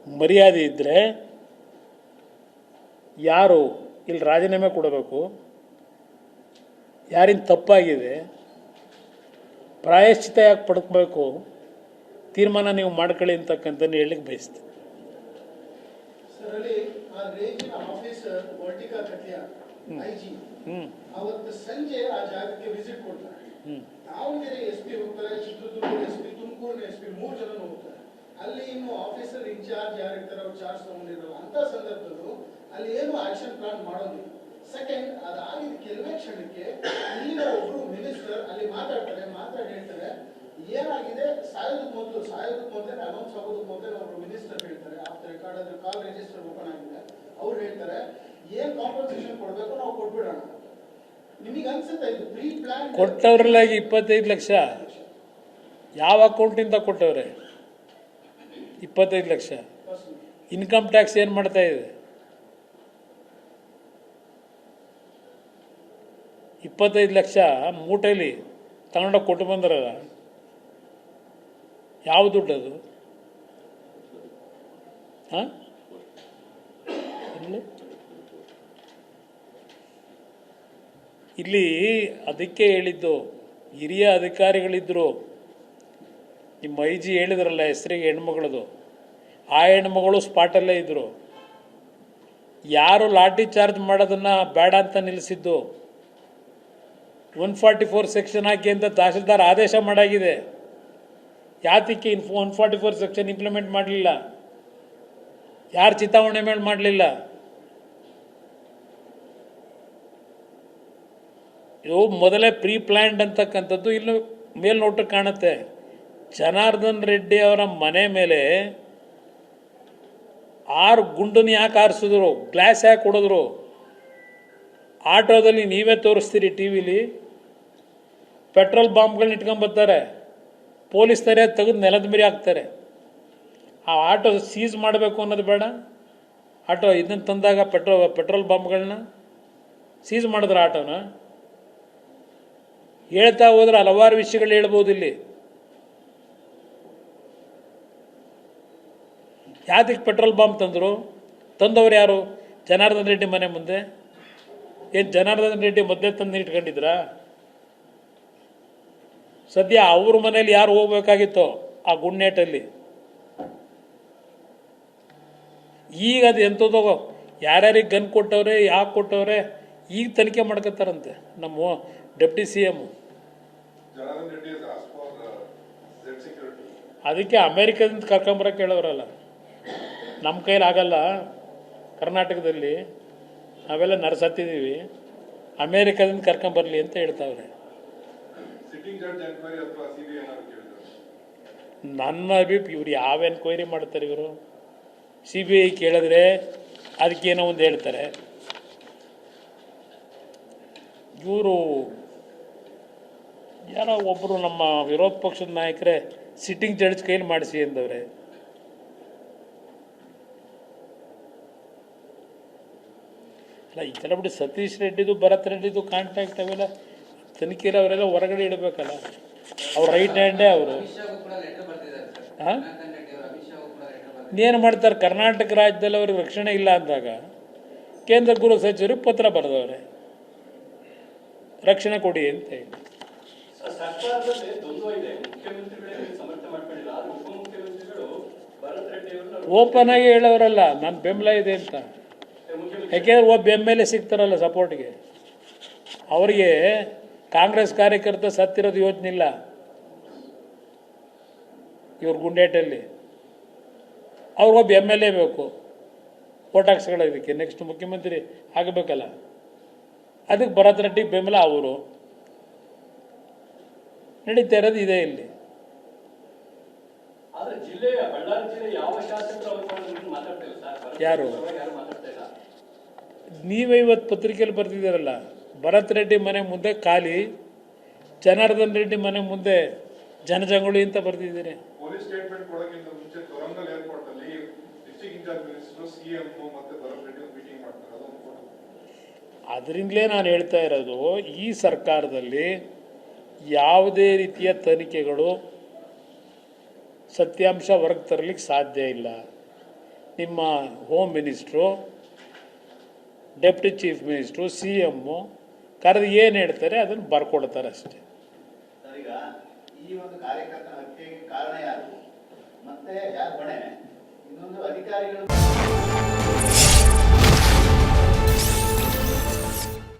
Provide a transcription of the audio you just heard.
ಮರ್ಯಾದೆ ಇದ್ದರೆ ಯಾರು ಇಲ್ಲಿ ರಾಜೀನಾಮೆ ಕೊಡಬೇಕು, ಯಾರಿನ ತಪ್ಪಾಗಿದೆ ಪ್ರಾಯಶ್ಚಿತ ಯಾಕೆ ಪಡ್ಕೋಬೇಕು, ತೀರ್ಮಾನ ನೀವು ಮಾಡ್ಕೊಳ್ಳಿ ಅಂತಕ್ಕಂಥದ್ದು ಹೇಳಲಿಕ್ಕೆ ಬಯಸ್ತೀನಿ. ಅವತ್ತು ಸಂಜೆ ಆ ಜಾಗಕ್ಕೆ ವಿಸಿಟ್ ಕೊಡ್ತಾರೆ. ದಾವಣಗೆರೆ SP ಹೋಗ್ತಾರೆ, ಚಿತ್ರದುರ್ಗ SP, ತುಮಕೂರಿನ SP, 3 ಜನ ಹೋಗ್ತಾರೆ. ಅಲ್ಲಿ ಇನ್ನು ಆಫೀಸರ್ ಇನ್ಚಾರ್ಜ್ ಯಾರಿರ್ತಾರೆ ಅವ್ರು ಚಾರ್ಜ್ ತಗೊಂಡಿರಲ್ಲ. ಅಂತ ಸಂದರ್ಭದಲ್ಲೂ ಅಲ್ಲಿ ಏನು ಆಕ್ಷನ್ ಪ್ಲಾನ್ ಮಾಡೋದಿಲ್ಲ. ಸೆಕೆಂಡ್, ಅದಾಗಿದ್ದ ಕೆಲವೇ ಕ್ಷಣಕ್ಕೆ ಇಲ್ಲಿನ ಒಬ್ರು ಮಿನಿಸ್ಟರ್ ಅಲ್ಲಿ ಮಾತಾಡಿ ಹೇಳ್ತಾರೆ ಏನಾಗಿದೆ, ಸಾಯೋದಕ್ಕೆ ಮೊದಲೇ ಅನೌನ್ಸ್ ಆಗೋದಕ್ಕೆ ಮೊದಲೇ ಒಬ್ರು ಮಿನಿಸ್ಟರ್ ಹೇಳ್ತಾರೆ, ಆಫ್ಟರ್ ರೆಕಾರ್ಡ್ ಅದ್ರ ಕಾಲ್ ರಿಜಿಸ್ಟರ್ ಓಪನ್ ಆಗಿದೆ, ಅವ್ರು ಹೇಳ್ತಾರೆ ಏನ್ ಕಾಂಪನ್ಸೇಷನ್ ಕೊಡ್ಬೇಕು ನಾವು ಕೊಟ್ಬಿಡೋಣ. ನಿಮಗೆ ಅನ್ಸುತ್ತೆ ಇದು ಪ್ರೀ ಪ್ಲಾನ್? ಕೊಟ್ಟವ್ರಲ್ಲ 25 ಲಕ್ಷ ಯಾವ ಅಕೌಂಟಿಂದ ಕೊಟ್ಟವ್ರೆ? 25 ಲಕ್ಷ. ಇನ್ಕಮ್ ಟ್ಯಾಕ್ಸ್ ಏನು ಮಾಡ್ತಾ ಇದೆ? 25 ಲಕ್ಷ ಮೂಟೆಯಲ್ಲಿ ತಗೊಂಡೋಗಿ ಕೊಟ್ಟು ಬಂದ್ರಲ್ಲ, ಯಾವ ದುಡ್ಡದು? ಹಾಂ, ಇಲ್ಲಿ ಅದಕ್ಕೆ ಹೇಳಿದ್ದು, ಹಿರಿಯ ಅಧಿಕಾರಿಗಳಿದ್ದರು, ನಿಮ್ಮ IG ಹೇಳಿದ್ರಲ್ಲ ಹೆಸರಿಗೆ ಹೆಣ್ಮಗಳದು, ಆ ಹೆಣ್ಮಗಳು ಸ್ಪಾಟಲ್ಲೇ ಇದ್ದರು. ಯಾರು ಲಾಠಿ ಚಾರ್ಜ್ ಮಾಡೋದನ್ನು ಬೇಡ ಅಂತ ನಿಲ್ಲಿಸಿದ್ದು, 144 ಸೆಕ್ಷನ್ ಹಾಕಿ ಅಂತ ತಹಶೀಲ್ದಾರ್ ಆದೇಶ ಮಾಡಾಗಿದೆ. ಯಾತಕ್ಕೆ 144 ಸೆಕ್ಷನ್ ಇಂಪ್ಲಿಮೆಂಟ್ ಮಾಡಲಿಲ್ಲ? ಯಾರು ಚಿತಾವಣೆ ಮೇಲೆ ಮಾಡಲಿಲ್ಲ? ಇದು ಮೊದಲೇ ಪ್ರೀ ಪ್ಲ್ಯಾನ್ಡ್ ಅಂತಕ್ಕಂಥದ್ದು ಇನ್ನು ಮೇಲ್ನೋಟಕ್ಕೆ ಕಾಣುತ್ತೆ. ಜನಾರ್ದನ್ ರೆಡ್ಡಿ ಅವರ ಮನೆ ಮೇಲೆ 6 ಗುಂಡನ್ನು ಯಾಕೆ ಹಾರಿಸಿದ್ರು, ಗ್ಲಾಸ್ ಯಾಕೆ ಹೊಡೆದ್ರು? ಆಟೋದಲ್ಲಿ ನೀವೇ ತೋರಿಸ್ತೀರಿ ಟಿವಿಲಿ, ಪೆಟ್ರೋಲ್ ಬಾಂಬ್ಗಳನ್ನ ಇಟ್ಕೊಂಬರ್ತಾರೆ, ಪೊಲೀಸ್ ತರ ತೆಗೆದು ನೆಲದ ಮೇಲೆ ಹಾಕ್ತಾರೆ. ಆ ಆಟೋ ಸೀಸ್ ಮಾಡಬೇಕು ಅನ್ನೋದು ಬೇಡ? ಆಟೋ ಇದನ್ನು ತಂದಾಗ ಪೆಟ್ರೋಲ್ ಬಾಂಬ್ಗಳನ್ನ ಸೀಸ್ ಮಾಡಿದ್ರೆ ಆಟೋನ ಹೇಳ್ತಾ ಹೋದ್ರೆ ಹಲವಾರು ವಿಷಯಗಳು ಹೇಳ್ಬೋದು. ಇಲ್ಲಿ ಯಾತಕ್ಕೆ ಪೆಟ್ರೋಲ್ ಬಾಂಬ್ ತಂದವರು ಯಾರು? ಜನಾರ್ದನ್ ರೆಡ್ಡಿ ಮನೆ ಮುಂದೆ. ಏನು ಜನಾರ್ದನ್ ರೆಡ್ಡಿ ಮೊದಲೇ ತಂದು ಇಟ್ಕೊಂಡಿದ್ರಾ? ಸದ್ಯ ಅವ್ರ ಮನೇಲಿ ಯಾರು ಹೋಗ್ಬೇಕಾಗಿತ್ತೋ ಆ ಗುಂಡೇಟಲ್ಲಿ, ಈಗ ಅದು ಎಂಥದೋ ಯಾರ್ಯಾರಿಗೆ ಗನ್ ಕೊಟ್ಟವ್ರೆ, ಯಾಕೆ ಕೊಟ್ಟವ್ರೆ, ಈಗ ತನಿಖೆ ಮಾಡ್ಕೊತಾರಂತೆ ನಮ್ಮ ಡೆಪ್ಟಿ CM. ಅದಕ್ಕೆ ಅಮೇರಿಕದಿಂದ ಕರ್ಕೊಂಬರಕ್ಕೆ ಹೇಳೋರಲ್ಲ, ನಮ್ಮ ಕೈಲಿ ಆಗಲ್ಲ, ಕರ್ನಾಟಕದಲ್ಲಿ ನಾವೆಲ್ಲ ನರ್ಸತ್ತಿದ್ದೀವಿ, ಅಮೇರಿಕದಿಂದ ಕರ್ಕೊಂಬರ್ಲಿ ಅಂತ ಹೇಳ್ತಾವ್ರೆ. ನನ್ನ ಇವ್ರು ಯಾವ ಎನ್ಕ್ವೈರಿ ಮಾಡ್ತಾರೆ ಇವರು? CBI ಕೇಳಿದ್ರೆ ಅದಕ್ಕೇನೋ ಒಂದು ಹೇಳ್ತಾರೆ. ಇವರು ಯಾರೋ ಒಬ್ಬರು ನಮ್ಮ ವಿರೋಧ ಪಕ್ಷದ ನಾಯಕರೇ ಸಿಟ್ಟಿಂಗ್ ಜಡ್ಜ್ ಕೈಲಿ ಮಾಡಿಸಿ ಎಂದವ್ರೆ. ಅಲ್ಲ, ಇದೆಲ್ಲ ಬಿಡಿ, ಸತೀಶ್ ರೆಡ್ಡಿದು ಭರತ್ ರೆಡ್ಡಿದು ಕಾಂಟ್ಯಾಕ್ಟ್ ಅವೆಲ್ಲ ತನಿಖೆಯಲ್ಲಿ ಅವರೆಲ್ಲ ಹೊರಗಡೆ ಇಡಬೇಕಲ್ಲ. ಅವ್ರ ರೈಟ್ ಹ್ಯಾಂಡೇ ಅವರು. ಹಾಂ, ಇನ್ನೇನು ಮಾಡ್ತಾರೆ? ಕರ್ನಾಟಕ ರಾಜ್ಯದಲ್ಲಿ ಅವ್ರಿಗೆ ರಕ್ಷಣೆ ಇಲ್ಲ ಅಂದಾಗ ಕೇಂದ್ರ ಗೃಹ ಸಚಿವರಿಗೆ ಪತ್ರ ಬರೆದವ್ರೆ, ರಕ್ಷಣೆ ಕೊಡಿ ಅಂತ ಹೇಳಿ. ಓಪನ್ ಆಗಿ ಹೇಳೋರಲ್ಲ ನನ್ನ ಬೆಂಬಲ ಇದೆ ಅಂತ. ಯಾಕೆಂದ್ರೆ ಒಬ್ಬ MLA ಸಿಗ್ತಾರಲ್ಲ ಸಪೋರ್ಟ್ಗೆ, ಅವರಿಗೆ ಕಾಂಗ್ರೆಸ್ ಕಾರ್ಯಕರ್ತ ಸತ್ತಿರೋದು ಯೋಚನೆ ಇಲ್ಲ ಇವ್ರ ಗುಂಡೇಟಲ್ಲಿ. ಅವ್ರಿಗೊಬ್ಬ MLA ಬೇಕು ಓಟ್ ಹಾಕ್ಸ್ಕೊಳ್ಳೋದಕ್ಕೆ, ನೆಕ್ಸ್ಟ್ ಮುಖ್ಯಮಂತ್ರಿ ಆಗಬೇಕಲ್ಲ. ಅದಕ್ಕೆ ಭರತ್ ರೆಡ್ಡಿ ಬೆಂಬಲ ಅವರು ನಡೀತಾ ಇರೋದು ಇದೆ ಇಲ್ಲಿ. ಯಾರು? ನೀವೇ ಇವತ್ತು ಪತ್ರಿಕೆಯಲ್ಲಿ ಬರ್ತಿದ್ದೀರಲ್ಲ, ಭರತ್ ರೆಡ್ಡಿ ಮನೆ ಮುಂದೆ ಖಾಲಿ, ಜನಾರ್ದನ್ ರೆಡ್ಡಿ ಮನೆ ಮುಂದೆ ಜನಜಂಗುಳಿ ಅಂತ ಬರ್ತಿದ್ದೀರಿ. ಅದರಿಂದಲೇ ನಾನು ಹೇಳ್ತಾ ಇರೋದು, ಈ ಸರ್ಕಾರದಲ್ಲಿ ಯಾವುದೇ ರೀತಿಯ ತನಿಖೆಗಳು ಸತ್ಯಾಂಶ ಹೊರಗೆ ತರಲಿಕ್ಕೆ ಸಾಧ್ಯ ಇಲ್ಲ. ನಿಮ್ಮ home minister, deputy chief minister, CM ಕರೆದು ಏನು ಹೇಳ್ತಾರೆ ಅದನ್ನು ಬರ್ಕೊಡ್ತಾರೆ ಅಷ್ಟೇ. ಸರ್, ಈಗ ಈ ಒಂದು ಕಾರ್ಯಕರ್ತನ ಹತ್ಯೆಗೆ ಕಾರಣ ಯಾರು ಮತ್ತೆ ಯಾರು ಹೊಣೆ? ಇನ್ನೊಂದು ಅಧಿಕಾರಿಗಳು